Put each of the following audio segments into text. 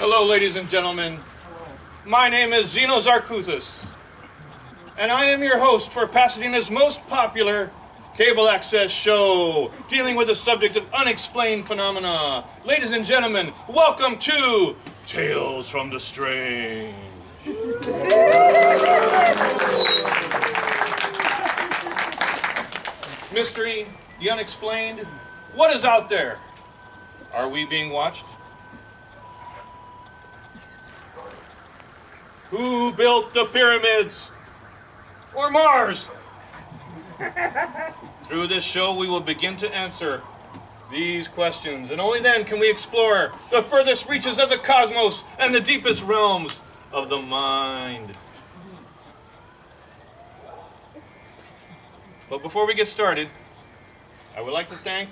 Hello, ladies and gentlemen. My name is Zeno Zarkuthis, and I am your host for Pasadena's most popular cable access show, dealing with the subject of unexplained phenomena. Ladies and gentlemen, welcome to Tales from the Strange. Mystery, the unexplained, what is out there? Are we being watched? Who built the pyramids? Or Mars? Through this show, we will begin to answer these questions, and only then can we explore the furthest reaches of the cosmos and the deepest realms of the mind. But before we get started, I would like to thank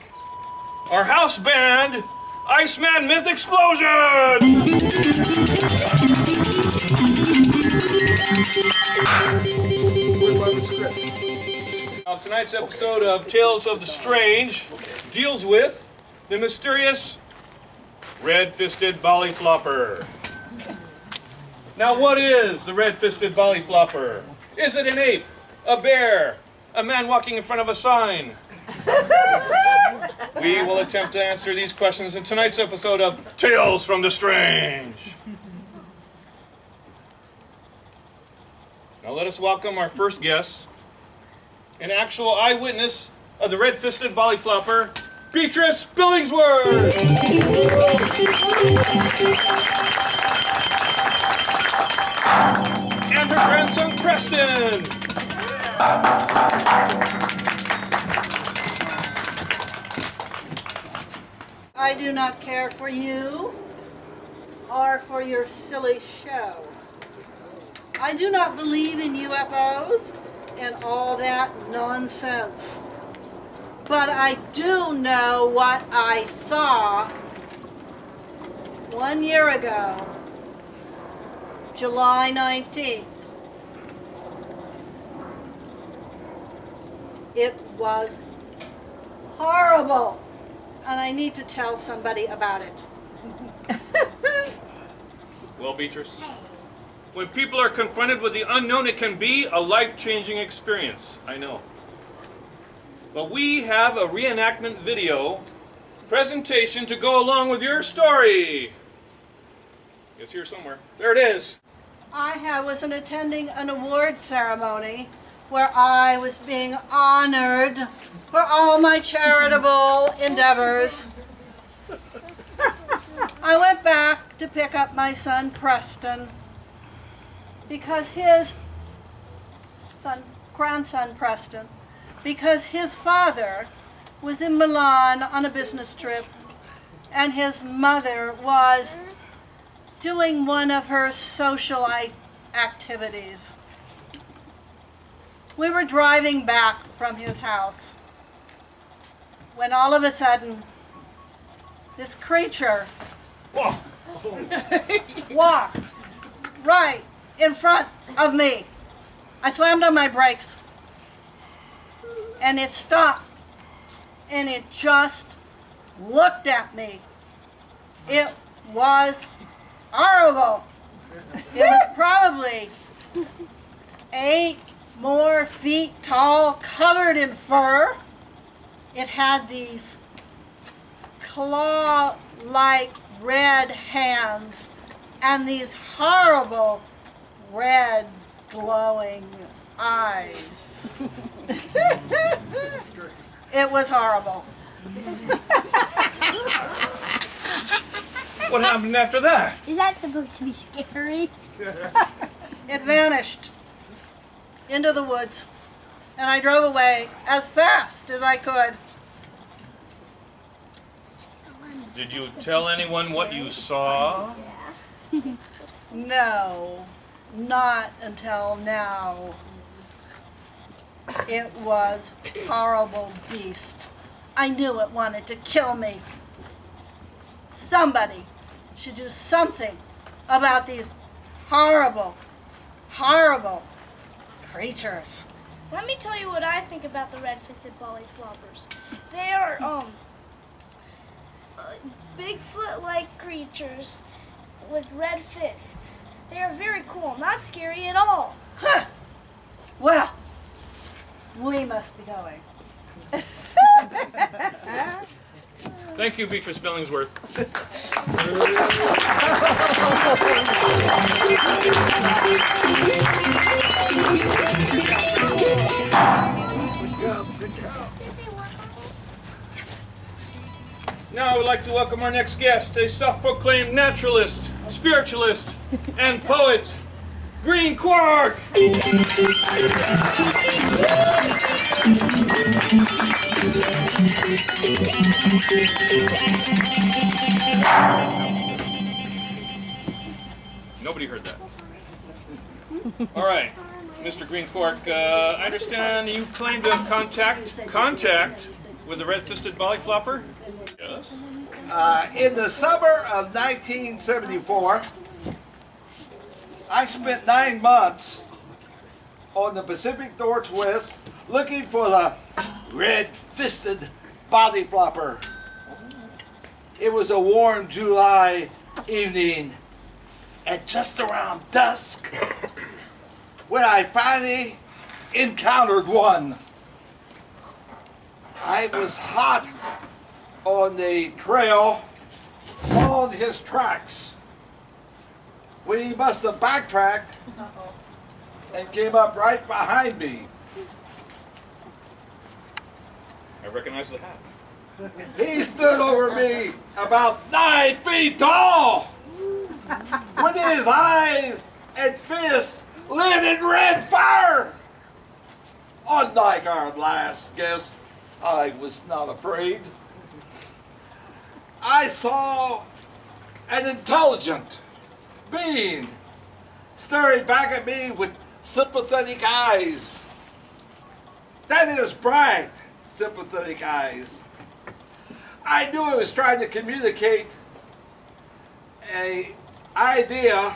our house band, Iceman Myth Explosion! Now, tonight's episode of Tales of the Strange deals with the mysterious Red Fisted Bolly Flopper. Now, what is the Red Fisted Bolly Flopper? Is it an ape, a bear, a man walking in front of a sign? We will attempt to answer these questions in tonight's episode of Tales from the Strange. Now let us welcome our first guest, an actual eyewitness of the Red Fisted Bolly Flopper, Beatrice Billingsworth! And her grandson Preston! I do not care for you or for your silly show. I do not believe in UFOs and all that nonsense. But I do know what I saw 1 year ago, July 19th. It was horrible. And I need to tell somebody about it. Well, Beatrice, when people are confronted with the unknown, it can be a life-changing experience, I know. But we have a reenactment video presentation to go along with your story. It's here somewhere. There it is. I was attending an award ceremony where I was being honored for all my charitable endeavors. I went back to pick up my son Preston because grandson Preston, because his father was in Milan on a business trip and his mother was doing one of her social activities. We were driving back from his house when all of a sudden this creature walked right in front of me. I slammed on my brakes and it stopped and it just looked at me. It was horrible. It was probably 8 more feet tall, covered in fur. It had these claw-like red hands and these horrible red glowing eyes. It was horrible. What happened after that? Is that supposed to be scary? It vanished into the woods, and I drove away as fast as I could. Did you tell anyone what you saw? No, not until now. It was a horrible beast. I knew it wanted to kill me. Somebody should do something about these horrible, horrible creatures. Let me tell you what I think about the Red Fisted Bolly Floppers. They are Bigfoot-like creatures, with red fists. They are very cool, not scary at all. Huh. Well, we must be going. Thank you, Beatrice Billingsworth. Now I would like to welcome our next guest, a self-proclaimed naturalist, spiritualist, and poet, Green Quark! Nobody heard that. All right, Mr. Green Quark, I understand you claim to have contact with the Red Fisted Bolly Flopper? Yes. In the summer of 1974, I spent 9 months on the Pacific Northwest looking for the Red Fisted Bolly Flopper. It was a warm July evening at just around dusk when I finally encountered one. I was hot on the trail, followed his tracks. When he must have backtracked and came up right behind me. I recognize the hat. He stood over me about 9 feet tall, with his eyes and fists lit in red fire. Unlike our last guest, I was not afraid. I saw an intelligent being staring back at me with sympathetic eyes. That is, bright, sympathetic eyes. I knew he was trying to communicate an idea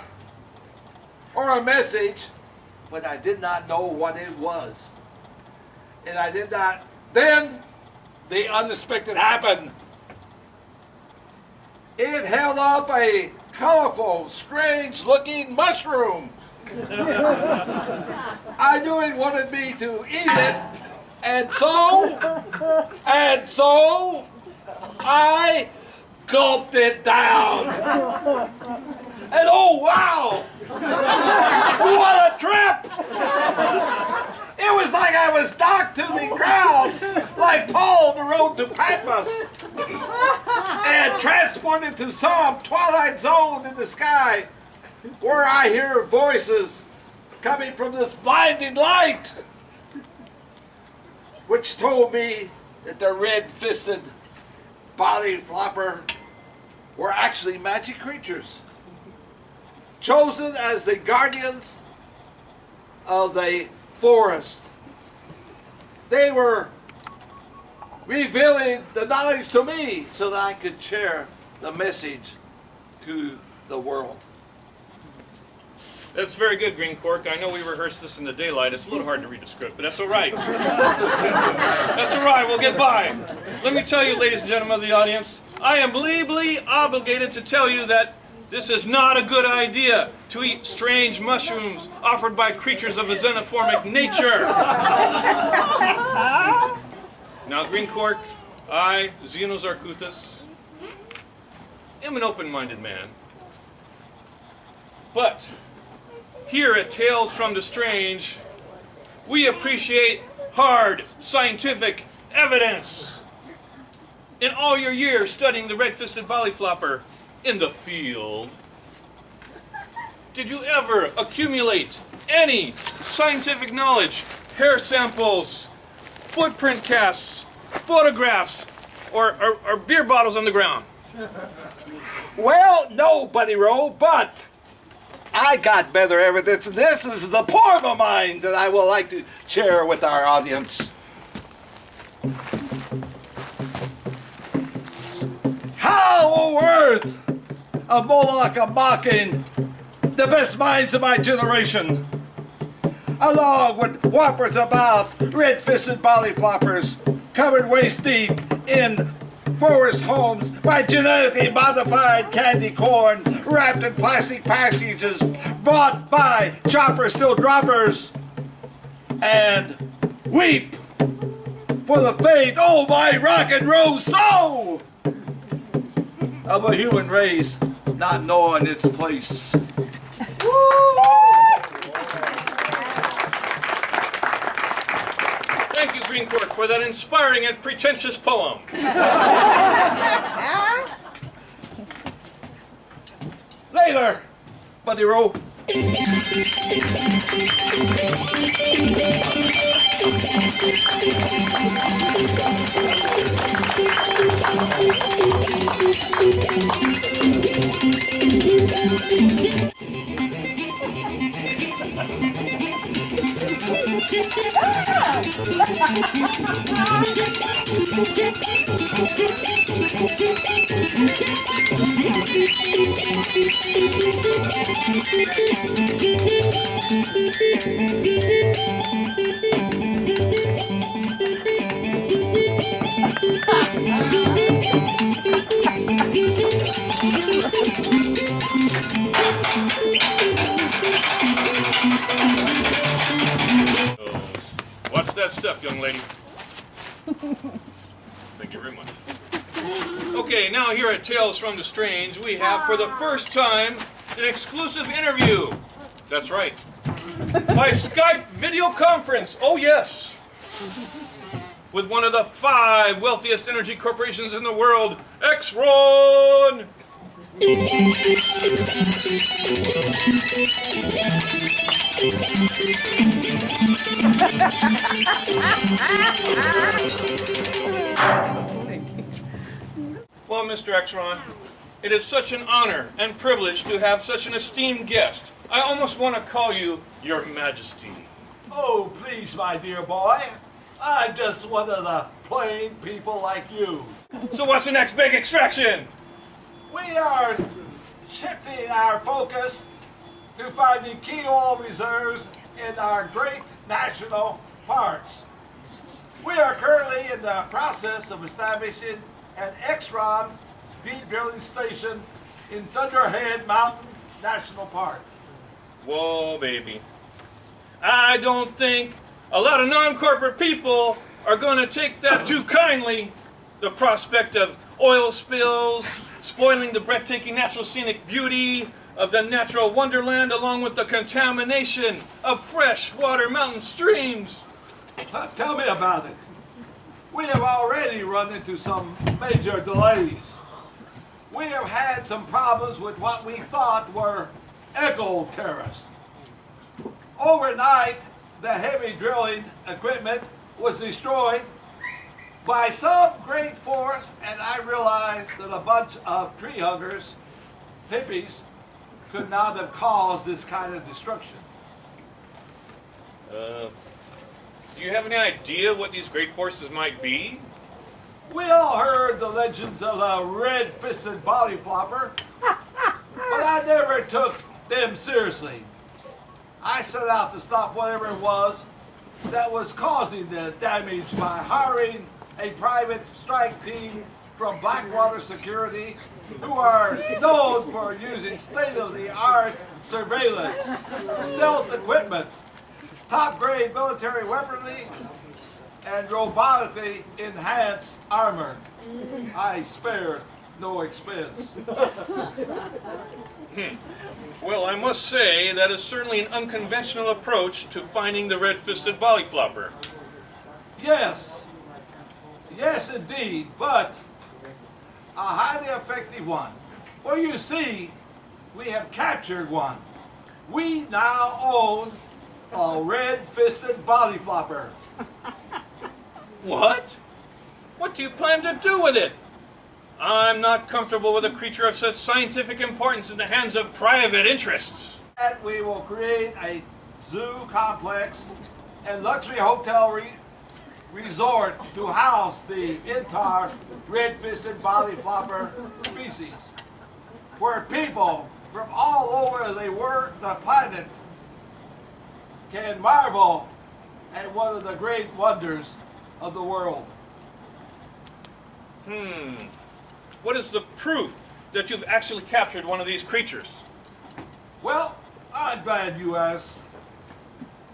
or a message, but I did not know what it was. And I did not. Then the unexpected happened. It held up a colorful, strange-looking mushroom. I knew it wanted me to eat it, and so I gulped it down. And oh wow! What a trip! It was like I was knocked to the ground, like Paul on the road to Patmos, and transported to some twilight zone in the sky, where I hear voices coming from this blinding light, which told me that the red-fisted bolly flopper were actually magic creatures, chosen as the guardians of the forest. They were revealing the knowledge to me so that I could share the message to the world. That's very good, Green Quark. I know we rehearsed this in the daylight. It's a little hard to read the script, but that's all right. That's all right. We'll get by. Let me tell you, ladies and gentlemen of the audience, I am legally obligated to tell you that this is not a good idea to eat strange mushrooms offered by creatures of a xenoformic nature. Now, Green Quark, I, Xenos Arcutus, am an open-minded man. But here at Tales from the Strange, we appreciate hard scientific evidence. In all your years studying the red-fisted bolly flopper in the field, did you ever accumulate any scientific knowledge, hair samples, footprint casts, photographs, or beer bottles on the ground? Well, no, Buddy Rowe, but I got better evidence, and this is the poem of mine that I would like to share with our audience. How on earth a Moloch of mocking the best minds of my generation, along with whoppers about red-fisted bolly floppers covered waist deep in forest homes by genetically modified candy corn wrapped in plastic packages bought by chopper still droppers, and weep for the fate, oh my rock and roll soul, of a human race not knowing its place. Thank you, Green Court, for that inspiring and pretentious poem. Later, Buddy Rowe. Watch that step, young lady. Thank you very much. Okay, now here at Tales from the Strange, we have for the first time an exclusive interview. That's right. By Skype video conference. Oh, yes. With one of the 5 wealthiest energy corporations in the world, Exron. Well, Mr. Exron, it is such an honor and privilege to have such an esteemed guest. I almost want to call you Your Majesty. Oh, please, my dear boy. I'm just one of the plain people like you. So what's the next big extraction? We are shifting our focus to finding key oil reserves in our great national parks. We are currently in the process of establishing an Exron deep drilling station in Thunderhead Mountain National Park. Whoa, baby. I don't think a lot of non-corporate people are going to take that too kindly. The prospect of oil spills, spoiling the breathtaking natural scenic beauty of the natural wonderland, along with the contamination of freshwater mountain streams. Tell me about it. We have already run into some major delays. We have had some problems with what we thought were eco-terrorists. Overnight, the heavy drilling equipment was destroyed by some great force, and I realized that a bunch of tree huggers, hippies, could not have caused this kind of destruction. Do you have any idea what these great forces might be? We all heard the legends of the Red Fisted Bolly Flopper, but I never took them seriously. I set out to stop whatever it was that was causing the damage by hiring a private strike team from Blackwater Security, who are known for using state-of-the-art surveillance, stealth equipment, top-grade military weaponry, and robotically enhanced armor. I spared no expense. Well, I must say that is certainly an unconventional approach to finding the Red Fisted Bolly Flopper. Yes, yes indeed, but a highly effective one. Well, you see, we have captured one. We now own a Red Fisted Bolly Flopper. What? What do you plan to do with it? I'm not comfortable with a creature of such scientific importance in the hands of private interests. And we will create a zoo complex and luxury hotel resort to house the entire red-fisted bolly flopper species, where people from all over the planet can marvel at one of the great wonders of the world. What is the proof that you've actually captured one of these creatures? Well, I'm glad you asked.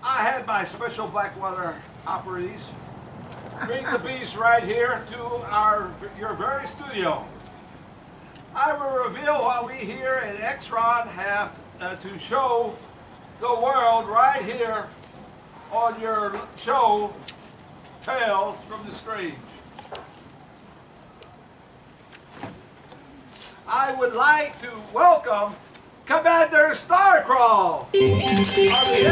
I had my special Blackwater operatives bring the beast right here to your very studio. I will reveal what we here at Exron have to show the world right here on your show, Tales from the Strange. I would like to welcome Commander Starcrawl on the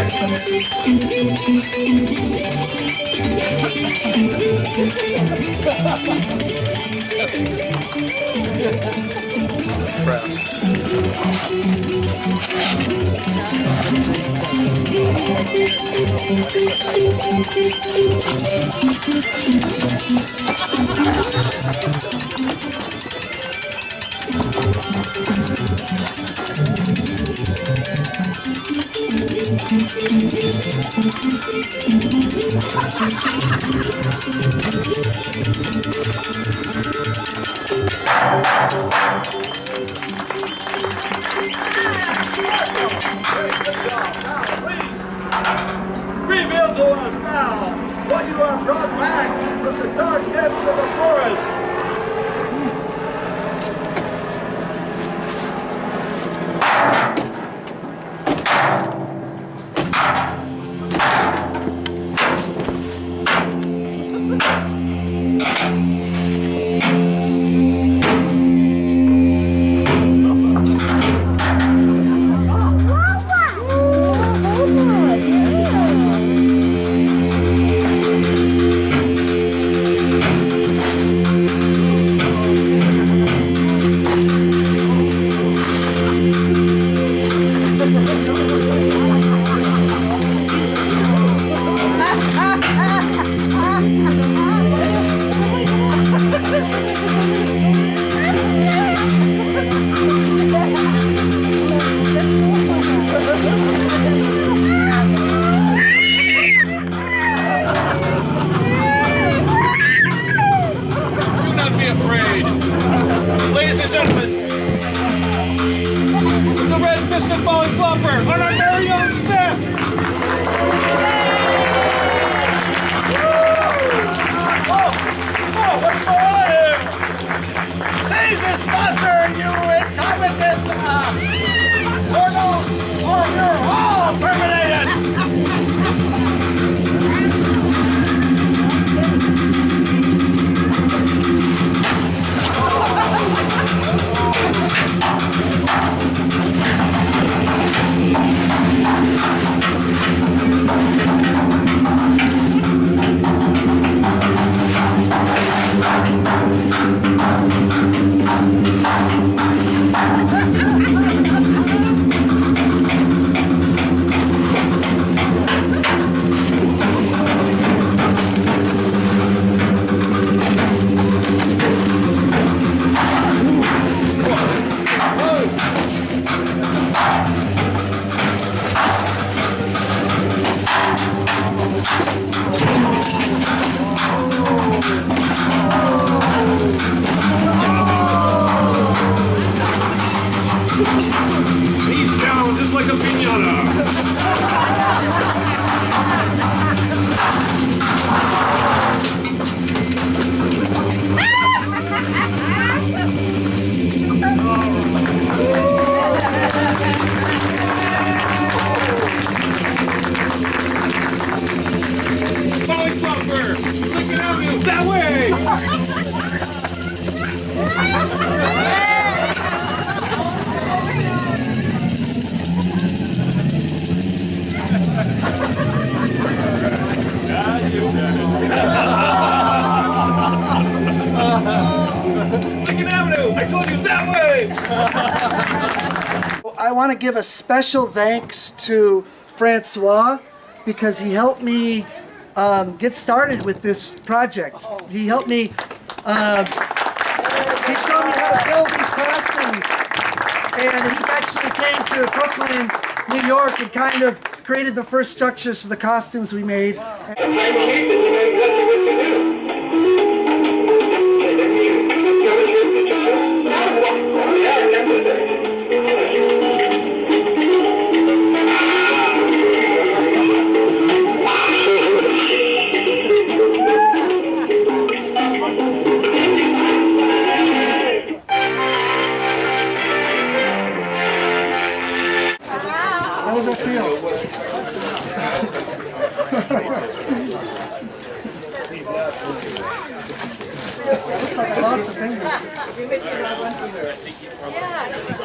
reveal to us now what you have brought back from the dark depths of the forest. Ladies and gentlemen, the Red Fisted Bolly Flopper on our very own set. What's going on here? Seize this monster, you incompetent or you're all terminated! He's down just like a piñata. Bolly Flopper, look at you that way. Lincoln Avenue! I told you that way! I want to give a special thanks to Francois because he helped me get started with this project. He helped me, he showed me how to build these costumes, and he actually came to Brooklyn, New York, and kind of created the first structures for the costumes we made. I looks like I lost a finger. Yeah.